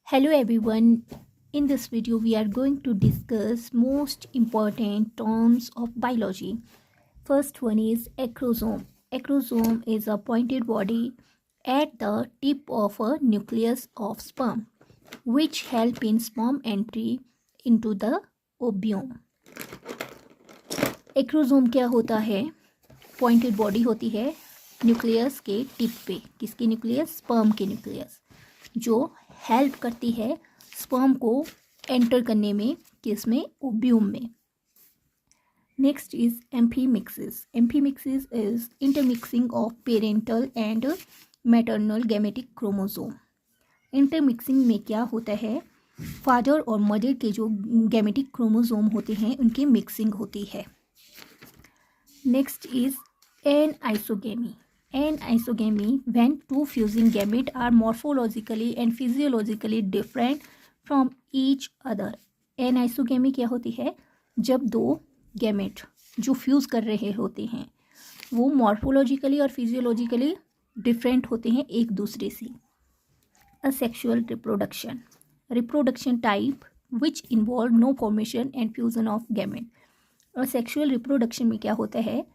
Hello everyone. In this video we are going to discuss most important terms of biology. First one is acrosome. Acrosome is a pointed body at the tip of a nucleus of sperm which help in sperm entry into the ovum. Acrosome क्या होता है? Pointed body होती है nucleus के tip पे. किसके nucleus? Sperm के nucleus, जो हेल्प करती है स्पर्म को एंटर करने में. किसमें? ओव्यूम में. Next is amphimixis. Amphimixis is intermixing of parental and maternal gametic chromosome. Intermixing में क्या होता है? फादर और मदर के जो गैमेटिक क्रोमोसोम होते हैं उनकी मिक्सिंग होती है. Next is anisogamy. Anisogamy, when two fusing gametes are morphologically and physiologically different from each other. Anisogamy क्या होती है? जब दो गैमेट जो फ्यूज कर रहे होते हैं वो मॉर्फोलॉजिकली और फिजियोलॉजिकली डिफरेंट होते हैं एक दूसरे से. Asexual reproduction. Reproduction type which involve no formation and fusion of gamete. Asexual reproduction में क्या होता है?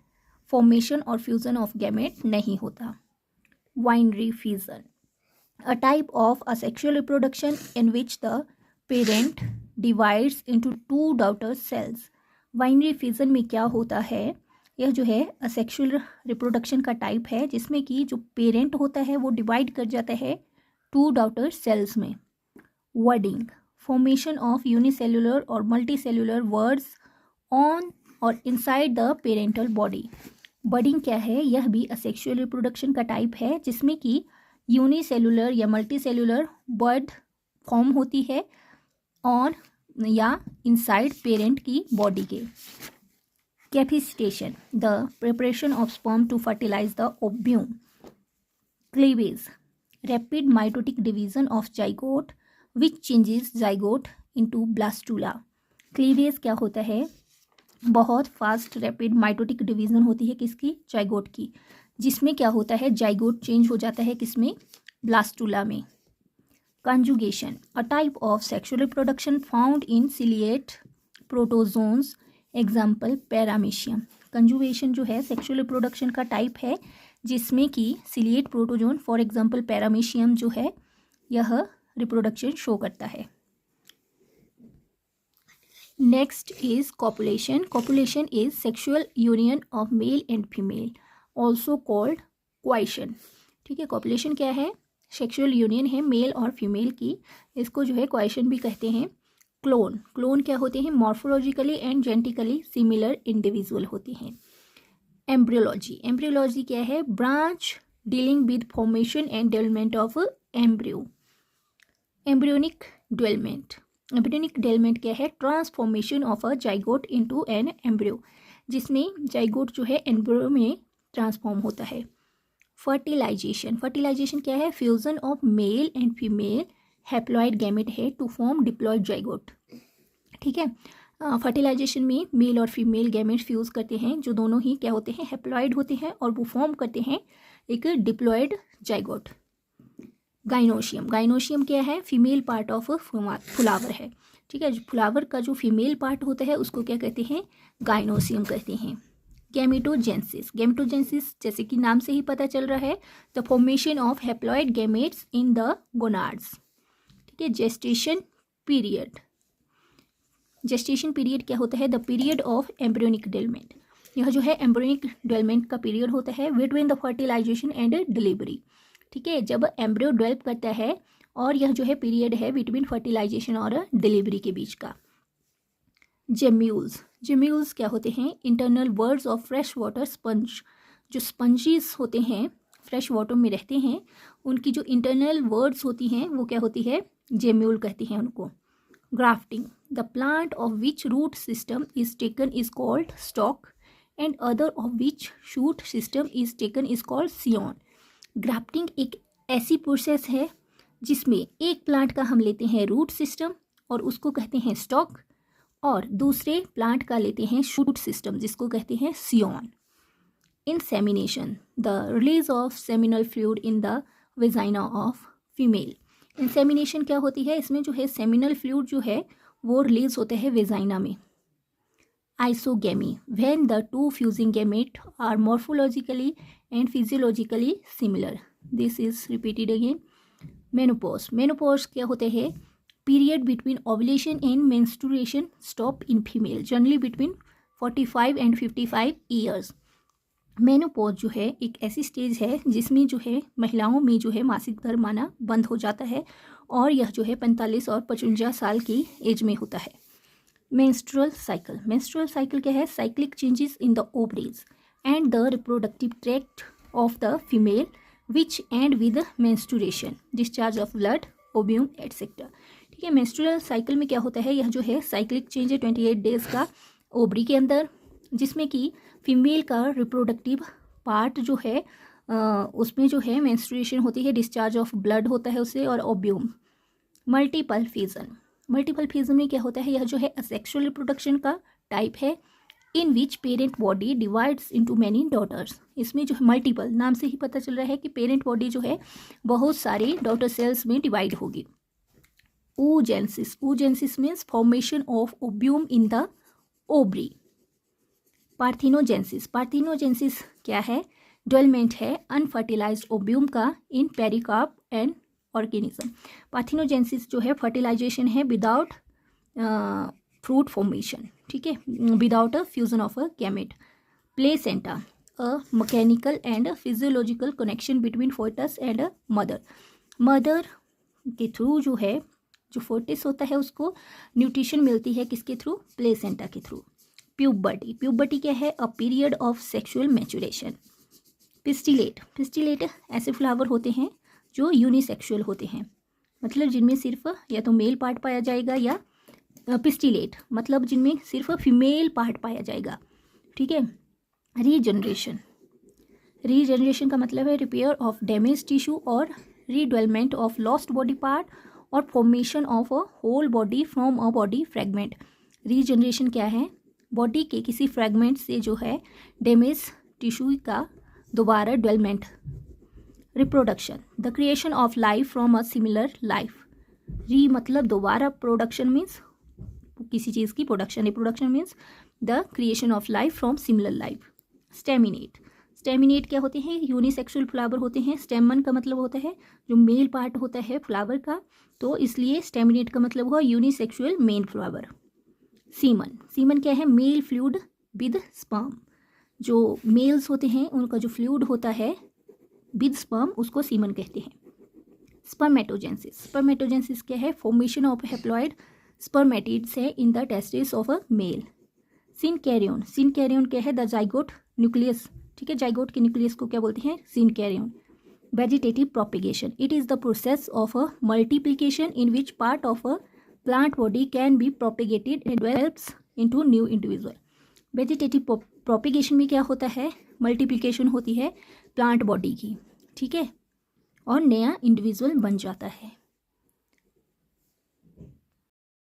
फॉर्मेशन और फ्यूजन ऑफ गैमेट नहीं होता. Binary fusion, a type of asexual reproduction in which the parent divides into two daughter cells. Binary fusion में क्या होता है? यह जो है असेक्सुअल रिप्रोडक्शन का टाइप है जिसमें कि जो पेरेंट होता है वो डिवाइड कर जाता है टू डॉटर सेल्स में. वर्डिंग, फॉर्मेशन ऑफ यूनिसेल्युलर और मल्टीसेल्युलर वर्ड्स ऑन और inside the parental body. Budding क्या है? यह भी असेक्सुअल रिप्रोडक्शन का टाइप है जिसमें कि यूनिसेल्युलर या मल्टीसेल्युलर बर्ड फॉर्म होती है और या इनसाइड पेरेंट की बॉडी के. Capacitation, the preparation of sperm to fertilise the ovum. Cleavage, rapid mitotic division of zygote which changes zygote into blastula. Cleavage क्या होता है? बहुत फास्ट रैपिड माइटोटिक डिवीजन होती है किसकी? जाइगोट की, जिसमें क्या होता है? जाइगोट चेंज हो जाता है किसमें? ब्लास्टुला में. Conjugation, a type of sexual reproduction found in ciliate protozoans. Example paramecium. Conjugation जो है सेक्सुअल रिप्रोडक्शन का टाइप है जिसमें कि ciliate protozoan for example paramecium जो है यह रिप्रोडक्शन शो करता है. Next is copulation. Copulation is sexual union of male and female, also called coition. ठीक है, copulation क्या है? सेक्सुअल यूनियन है मेल और फीमेल की. इसको जो है coition भी कहते हैं. क्लोन, क्लोन क्या होते हैं? Morphologically and genetically similar individual होते हैं. एम्ब्रियोलॉजी. एम्ब्रियोलॉजी क्या है? Branch dealing with formation and development of embryo. Embryonic development. Embryonic development क्या है? Transformation of a zygote into an embryo, जिसमें जाइगोट जो है एम्ब्रियो में ट्रांसफॉर्म होता है. फर्टिलाइजेशन. फर्टिलाइजेशन क्या है? Fusion of male and female haploid gamete है टू फॉर्म डिप्लॉयड जाइगोट. ठीक है, फर्टिलाइजेशन में मेल और फीमेल गैमेट फ्यूज करते हैं जो दोनों ही क्या होते हैं? हैप्लॉइड होते हैं और वो फॉर्म करते हैं एक डिप्लॉयड जाइगोट. गाइनोशियम. गाइनोशियम क्या है? फीमेल पार्ट ऑफ फ्लावर है. ठीक है, जो फ्लावर का जो फीमेल पार्ट होता है उसको क्या कहते हैं? गाइनोशियम कहते हैं. गैमेटोजेंसिस. गैमेटोजेंसिस जैसे कि नाम से ही पता चल रहा है, the formation of haploid gametes in the gonads. ठीक है. Gestation period. जेस्टेशन पीरियड क्या होता है? The period of embryonic development. यह जो है एम्ब्रियोनिक डेवलपमेंट का पीरियड होता है between the fertilisation and delivery. ठीक है, जब एम्ब्रियो डेवलप करता है और यह जो है पीरियड है बिटवीन फर्टिलाइजेशन और डिलीवरी के बीच का. जेम्यूल्स. जेम्यूल्स क्या होते हैं? Internal words of fresh water sponge. जो स्पंजीज होते हैं फ्रेश वाटर में रहते हैं उनकी जो इंटरनल वर्ड्स होती हैं वो क्या होती है? जेम्यूल कहते हैं उनको. Grafting. The plant of which root system is taken is called stock and other of which shoot system is taken is called scion. Grafting एक ऐसी प्रोसेस है जिसमें एक प्लांट का हम लेते हैं रूट सिस्टम और उसको कहते हैं स्टॉक, और दूसरे प्लांट का लेते हैं शूट सिस्टम जिसको कहते हैं scion. Insemination. The release of seminal fluid in the vagina of female. Insemination क्या होती है, इसमें जो है सेमिनल फ्लूइड जो है वो रिलीज होते हैं वेजाइना में। Isogamy, when the two fusing gamete are morphologically and physiologically similar. This is repeated again. Menopause, menopause क्या होते हैं, period between ovulation and menstruation stop in female, generally between 45 and 55 years. Menopause जो है एक ऐसी stage है जिसमें जो है महिलाओं में जो है मासिक धर्म आना बंद हो जाता है और यह जो है 45 और 55 साल की एज में होता है। मेंस्ट्रुअल साइकिल, मेंस्ट्रुअल साइकिल क्या है, cyclic changes in the ovaries and the reproductive tract of the female which and with menstruation, discharge of blood, ovum etcetera. ठीक है, मेंस्ट्रुअल साइकिल में क्या होता है, यह जो है साइक्लिक चेंज है 28 डेज का ओवरी के अंदर, जिसमें कि फीमेल का रिप्रोडक्टिव पार्ट जो है उसमें जो है मेंस्ट्रुएशन होती है, डिस्चार्ज ऑफ ब्लड होता है उससे, और ovum. Multiple fission, multiple fission में क्या होता है, यह जो है असेक्सुअल रिप्रोडक्शन का टाइप है in which parent body divides into many daughters. इसमें जो है मल्टीपल, नाम से ही पता चल रहा है कि पेरेंट बॉडी जो है बहुत सारे डॉटर सेल्स में डिवाइड होगी। oogenesis, oogenesis means formation of ovum in the ovary. Parthenogenesis, parthenogenesis क्या है, डेवलपमेंट है अनफर्टिलाइज्ड ओव्यूम का in pericarp and organism. Parthenogenesis जो है फर्टिलाइजेशन है विदाउट फ्रूट फॉर्मेशन, ठीक है, without a fusion of a gamete. Placenta, a mechanical and physiological connection between foetus and a mother. Mother के थ्रू जो है जो फोर्टिस होता है उसको न्यूट्रिशन मिलती है किसके थ्रू, प्लेसेंटा के थ्रू। प्यूबर्टी, प्यूबर्टी क्या है, a period of sexual maturation. Pistillate, pistillate ऐसे फ्लावर होते हैं जो यूनिसेक्सुअल होते हैं, मतलब जिनमें सिर्फ या तो मेल पार्ट पाया जाएगा, या पिस्टिलेट मतलब जिनमें सिर्फ फीमेल पार्ट पाया जाएगा। ठीक है। रीजनरेशन, रीजनरेशन का मतलब है रिपेयर ऑफ डैमेज टिश्यू और redevelopment of lost body part और formation of a whole body from a body fragment. Regeneration क्या है, बॉडी के किसी फ्रैगमेंट से जो है डैमेज टिश्यू का दोबारा development. Reproduction, the creation of life from a similar life. री मतलब दोबारा, प्रोडक्शन मीन्स किसी चीज़ की production, reproduction means the creation of life from similar life. Staminate, staminate क्या होते हैं, यूनिसेक्सुअल फ्लावर होते हैं। स्टेमन का मतलब होता है जो मेल पार्ट होता है फ्लावर का, तो इसलिए स्टेमिनेट का मतलब हुआ unisexual male flower. Semen, semen क्या है, मेल फ्लूइड विद स्पर्म। जो मेल्स होते हैं उनका जो फ्लूइड होता है विद स्पर्म उसको सीमन कहते हैं। स्पर्मेटोजेंसिस, स्पर्मेटोजेंसिस क्या है, फॉर्मेशन ऑफ हैप्लॉइड स्पर्मेटिड्स है in the testis of a male. Syncaryon, syncaryon क्या है, द जाइगोट न्यूक्लियस। ठीक है, जाइगोट के न्यूक्लियस को क्या बोलते हैं, सिनकैरियन। Vegetative propagation, it is the process of a multiplication in which part of a plant body can be propagated and develops into new individual. Vegetative propagation में क्या होता है, मल्टीप्लिकेशन होती है प्लांट बॉडी की, ठीक है, और नया इंडिविजुअल बन जाता है।